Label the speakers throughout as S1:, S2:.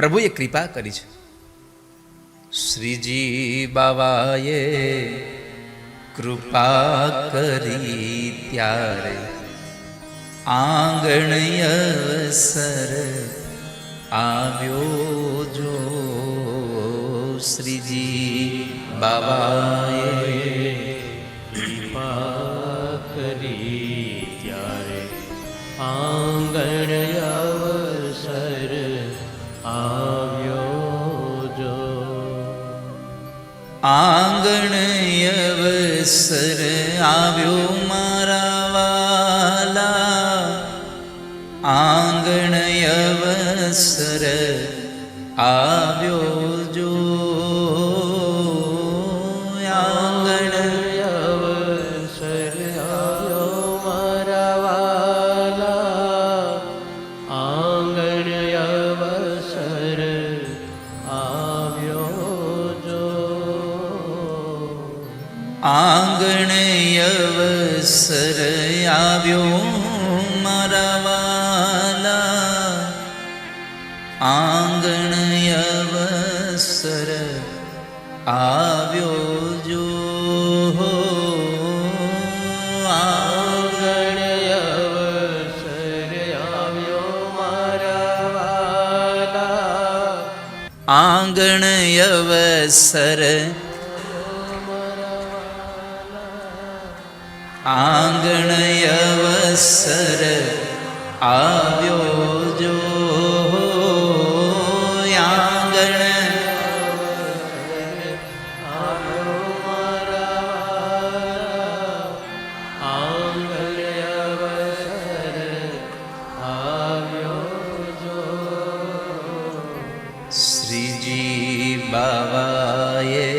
S1: પ્રભુએ કૃપા કરી છે. શ્રીજી બાવાએ કૃપા કરી ત્યારે આંગણ અવસર આવ્યો જો. શ્રીજી બાવાએ
S2: કૃપા કરી ત્યારે આંગણ અવસર આવ્યો જો.
S1: આંગણ અવસર આવ્યો મારા વાલા, આંગણ અવસર આવ્યો જો. આંગણ
S2: અવસર આવ્યો મારા વાલા, આંગણ અવસર આવ્યો જો.
S1: આંગણ અવસર આવ્યો મારા વાલા, આંગણ અવસર આવ્યો જો.
S2: આંગણ અવસર આવ્યો મારા વાલા,
S1: આંગણ અવસર, આંગણ અવસર આવ્યો જો. આંગણ શ્રીજી બાવાએ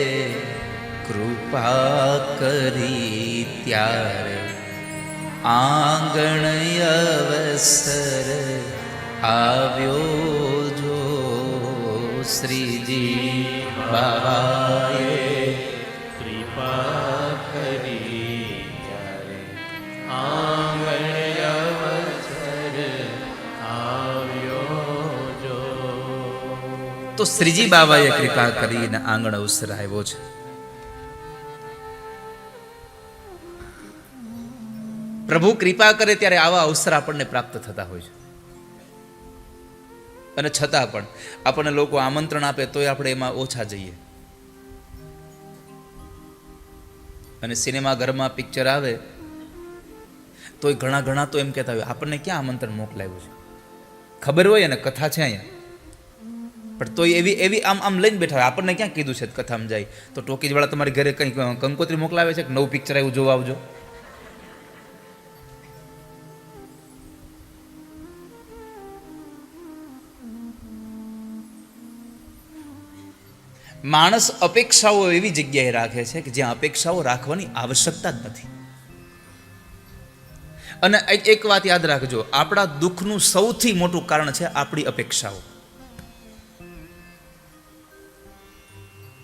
S1: કૃપા કરી ત્યારે આંગણ અવસર આવ્યો જો. શ્રીજી બાવાએ
S2: કૃપા કરી ત્યારે આંગણ અવસર આવ્યો જો.
S1: તો શ્રીજી બાબાએ કૃપા કરીને આંગણ અવસર આવ્યો છે. પ્રભુ કૃપા કરે ત્યારે આવા અવસર આપણને પ્રાપ્ત થતા હોય છે. અને છતાં પણ આપણને લોકો આમંત્રણ આપે તોય આપણે એમાં ઓછા જઈએ. અને સિનેમા ઘરમાં પિક્ચર આવે તોય ઘણા તો એમ કહેતા હોય આપણને ક્યાં આમંત્રણ મોકલાયું છે. ખબર હોય ને કથા છે અહીંયા, પણ તોય એવી આમ લઈને બેઠા હોય. આપણને ક્યાં કીધું છે કથામાં જાય તો ટોકીજ વાળા તમારી ઘરે કંઈક કંકોત્રી મોકલાવે છે કે નવું પિક્ચર આવ્યું જોવા આવજો. માણસ અપેક્ષાઓ એવી જગ્યાએ રાખે છે કે જ્યાં અપેક્ષાઓ રાખવાની આવશ્યકતા જ નથી. અને એક વાત યાદ રાખજો, આપણા દુઃખનું સૌથી મોટું કારણ છે આપણી અપેક્ષાઓ.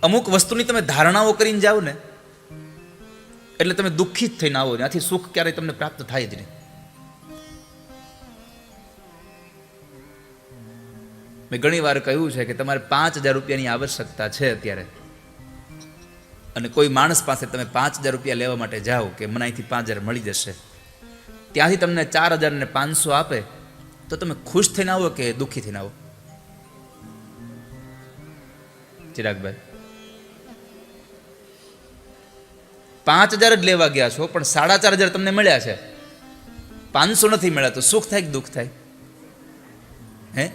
S1: અમુક વસ્તુની તમે ધારણાઓ કરીને જાઓ ને એટલે તમે દુઃખી જ થઈને આવો, ત્યાંથી સુખ ક્યારેય તમને પ્રાપ્ત થાય જ નહીં. મેં ઘણી વાર કહ્યું છે કે તમારે 5,000 રૂપિયાની આવશ્યકતા છે અત્યારે, અને કોઈ માણસ પાસે તમે 5,000 રૂપિયા લેવા માટે જાઓ કે મને અહીંથી 5,000 મળી જશે, ત્યાંથી તમને 4,500 આપે તો તમે ખુશ થઈને આવો કે દુઃખી થઈને આવો? ચિરાગભાઈ, 5,000 જ લેવા ગયા છો પણ 4,500 તમને મળ્યા છે, 500 નથી મળ્યા, તો સુખ થાય કે દુઃખ થાય? હે,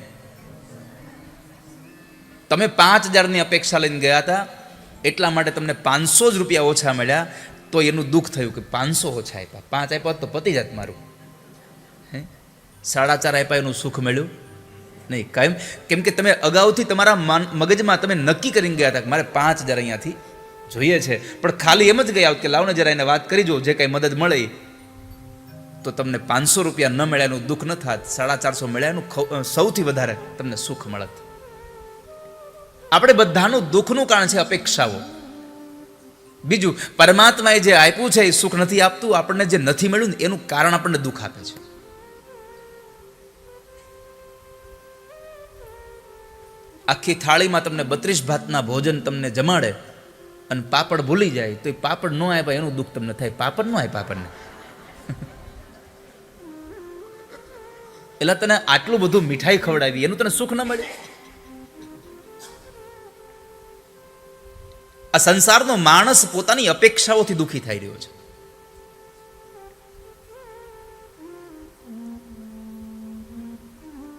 S1: તમે 5,000ની અપેક્ષા લઈને ગયા હતા એટલા માટે તમને 500 જ રૂપિયા ઓછા મળ્યા, તો એનું દુઃખ થયું કે 500 ઓછા આપ્યા, 5 આપ્યા તો પતી જાત મારું. હે, 4.5 આપ્યા એનું સુખ મળ્યું નહીં. કેમ કે તમે અગાઉથી તમારા મગજમાં તમે નક્કી કરીને ગયા હતા કે મારે 5,000 અહીંયાથી જોઈએ છે, પણ ખાલી એમ જ ગયા કે લાવને જરા એને વાત કરી જો, જે કાંઈ મદદ મળે તો તમને 500 રૂપિયા ન મળ્યા એનું દુઃખ ન થાત, 450 મળ્યા એનું સૌથી વધારે તમને સુખ મળત. આપણે બધાનું દુઃખનું કારણ છે અપેક્ષાઓ. બીજું, પરમાત્માએ જે આપ્યું છે એ સુખ નથી આપતું, આપણને જે નથી મળ્યું એનું કારણ આપણને દુઃખ આપે છે. આખી થાળીમાં તમને 32 ભાતના ભોજન તમને જમાડે અને પાપડ ભૂલી જાય તો એ પાપડ ન આપ્યા એનું દુઃખ તમને થાય. પાપડ ન આપ્યા આપણને. એટલે તને આટલું બધું મીઠાઈ ખવડાવી એનું તને સુખ ન મળે. આ સંસારનો માણસ પોતાની અપેક્ષાઓથી દુઃખી થઈ રહ્યો છે.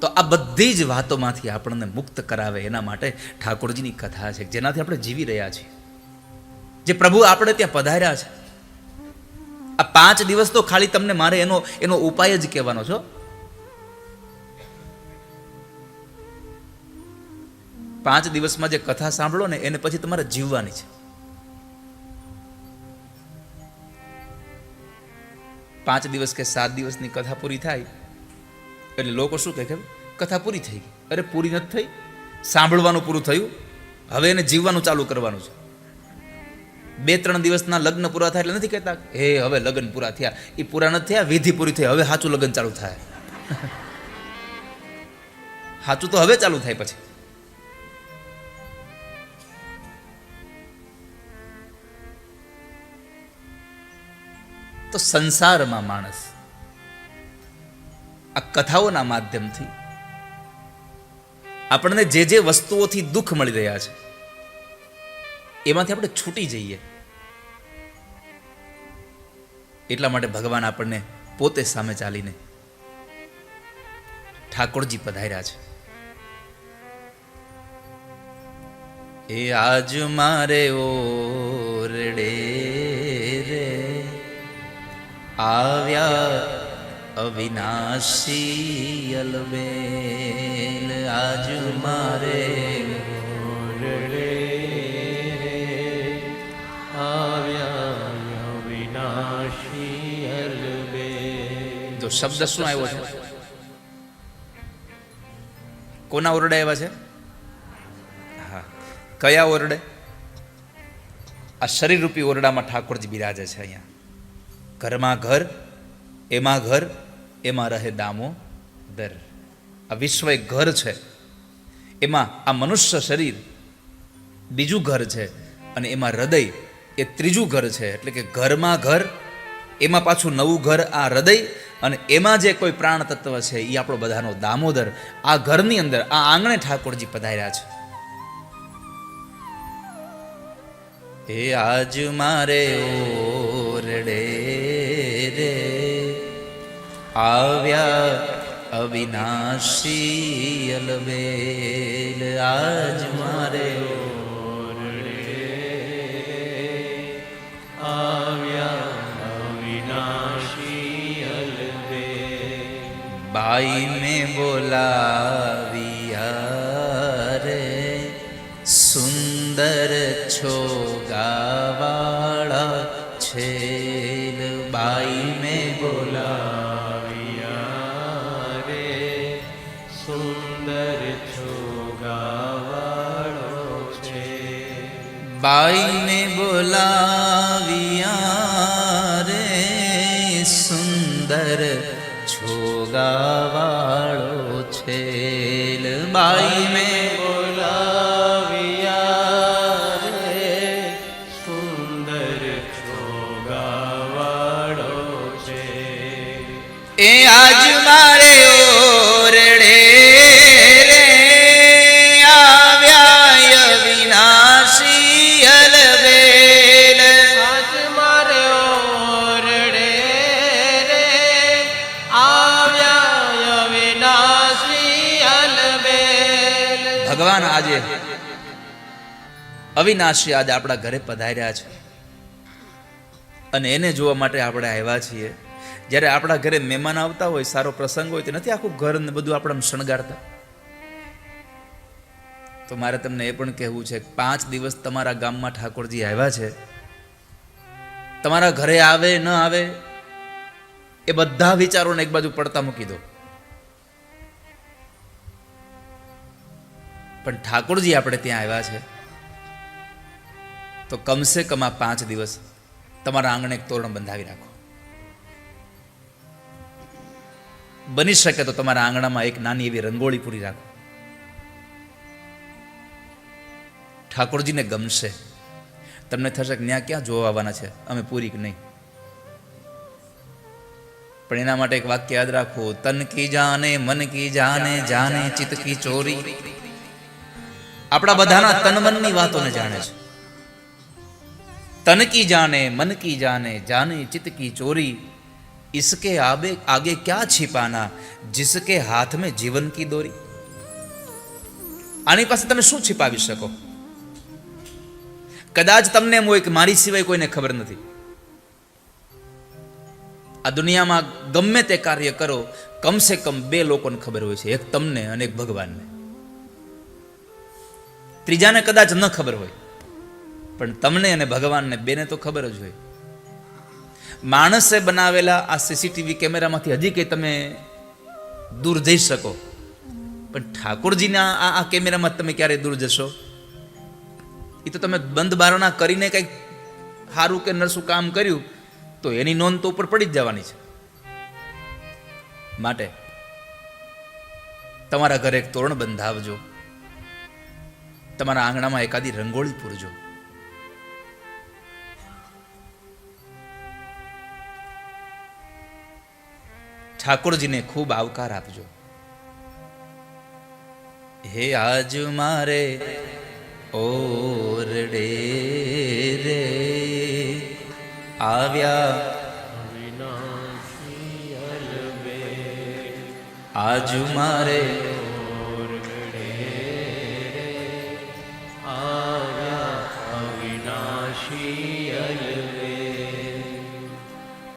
S1: તો આ બધી જ વાતોમાંથી આપણને મુક્ત કરાવે એના માટે ઠાકોરજીની કથા છે, જેનાથી આપણે જીવી રહ્યા છીએ, જે પ્રભુ આપણે ત્યાં પધાર્યા છે. આ 5 દિવસ તો ખાલી તમને મારે એનો ઉપાય જ કહેવાનો છો. 5 દિવસમાં જે કથા સાંભળો ને એને પછી તમારે જીવવાની છે. 5 દિવસ કે 7 દિવસની કથા પૂરી થાય એટલે લોકો શું કહે, કથા પૂરી થઈ ગઈ. અરે પૂરી નથી થઈ, સાંભળવાનું પૂરું થયું, હવે એને જીવવાનું ચાલુ કરવાનું છે. 2-3 દિવસના લગ્ન પૂરા થાય એટલે નથી કહેતા હે હવે લગ્ન પૂરા થયા. એ પૂરા નથી થયા, વિધિ પૂરી થઈ, હવે સાચું લગ્ન ચાલુ થાય. સાચું તો હવે ચાલુ થાય પછી. તો સંસારમાં માણસ આ કથાઓના માધ્યમથી આપણને જે જે વસ્તુઓથી દુઃખ મળી રહ્યા છે એમાંથી આપણે છૂટી જઈએ. એટલા માટે ભગવાન આપણને પોતે સામે ચાલીને ઠાકોરજી પધાર્યા છે. એ આજ મારે ઓરડે રે આવ્યા અવિનાશી અલબેલ. આજ મારે
S2: ઓરડે આવ્યા અવિનાશી અલબેલ.
S1: જો શબ્દ શું આવ્યો છે? કોના ઓરડે આવ્યા છે? હા, કયા ઓરડે? આ શરીર રૂપી ઓરડામાં ઠાકોરજી બિરાજે છે. અહીંયા ઘરમાં ઘર, એમાં ઘર, એમાં રહે દામોદર. આ વિશ્વ એક ઘર છે, એમાં આ મનુષ્ય શરીર બીજું ઘર છે, અને એમાં હૃદય એ ત્રીજું ઘર છે. એટલે કે ઘરમાં ઘર, એમાં પાછું નવું ઘર આ હૃદય, અને એમાં જે કોઈ પ્રાણ તત્વ છે એ આપણો બધાનો દામોદર. આ ઘરની અંદર આ આંગણે ઠાકોરજી પધાર્યા છે. એ આજ મારે ઓરડે રે આવ્યા અવિનાશી અલબેલ. આજ મારે
S2: ઓરડે આવ્યા અવિનાશી અલબેલ.
S1: બાઈ મેં બોલાવિયા રે સુંદર છો ગાવાળા છેલ. બાઈ મેં
S2: બોલાવ્યા રે સુંદર છોગાવાળો છે.
S1: બાઈ મેં બોલાવિયા રે સુંદર છોગાવાળો છેલ. બાઈ મેં
S2: બોલાવ્યા રે સુંદર છોગાવાળો છે.
S1: એ આજ મારે ઓરડે રે આવ્યા અવિનાશી અલબેલ.
S2: આજ મારે ઓરડે રે આવ્યા અવિનાશી અલબેલ.
S1: ભગવાન આજે અવિનાશી આજે આપણા ઘરે પધાર્યા છે, અને એને જોવા માટે આપણે આવ્યા છીએ. જ્યારે આપણા ઘરે મહેમાન આવતા હોય, સારો પ્રસંગ હોય, તો નથી આખું ઘર ને બધું આપણે શણગારતા? તો મારે તમને એ પણ કહેવું છે કે 5 દિવસ તમારા ગામમાં ઠાકોરજી આવ્યા છે. તમારા ઘરે આવે ન આવે એ બધા વિચારોને એક બાજુ પડતા મૂકી દો, પણ ઠાકોરજી આપણે ત્યાં આવ્યા છે તો કમસે કમ આ 5 દિવસ તમારા આંગણે એક તોરણ બંધાવી રાખો. બની શકે તો તમારા આંગણામાં એક નાની એવી રંગોળી પૂરી રાખો. ઠાકોરજીને ગમશે. તમને થશે કે ત્યાં ક્યાં જોવા આવવાના છે, અમે પૂરી કે નહીં. પણ એના માટે એક વાક્ય યાદ રાખો, તન કી જાને મન કી જાને, જાને ચિત્ત કી ચોરી. આપણા બધાના તન મનની વાતોને જાણે છે. તન કી જાને મન કી જાને, જાને ચિત્ત કી ચોરી. इसके आगे क्या छिपाना, जिसके हाथ में जीवन की दोरी. આની પાસે તમે શું छिपाવી શકો? કદાચ તમને એમ હોય કે મારી સિવાય કોઈને ખબર નથી. આ દુનિયામાં ગમે તે કાર્ય કરો, કમસે કમ બે લોકોને ખબર હોય છે, એક તમને અને એક ભગવાનને. ત્રીજાને કદાચ ન ખબર હોય, પણ તમને અને ભગવાનને બેને તો ખબર જ હોય. માણસે બનાવેલા આ સીસીટીવી કેમેરામાંથી હજી કંઈ તમે દૂર જઈ શકો, પણ ઠાકોરજીના આ કેમેરામાં તમે ક્યારે દૂર જશો? એ તો તમે બંધ બારણા કરીને કંઈક સારું કે નરસું કામ કર્યું તો એની નોંધ તો ઉપર પડી જ જવાની છે. માટે તમારા ઘરે એક તોરણ બંધાવજો, તમારા આંગણામાં એકાદી રંગોળી પૂરજો. ઠાકોરજીને ખૂબ આવકાર આપજો. હે આજ મારે ઓરડે રે આવ્યા,
S2: અવિનાશી અલબેલ.
S1: આજ મારે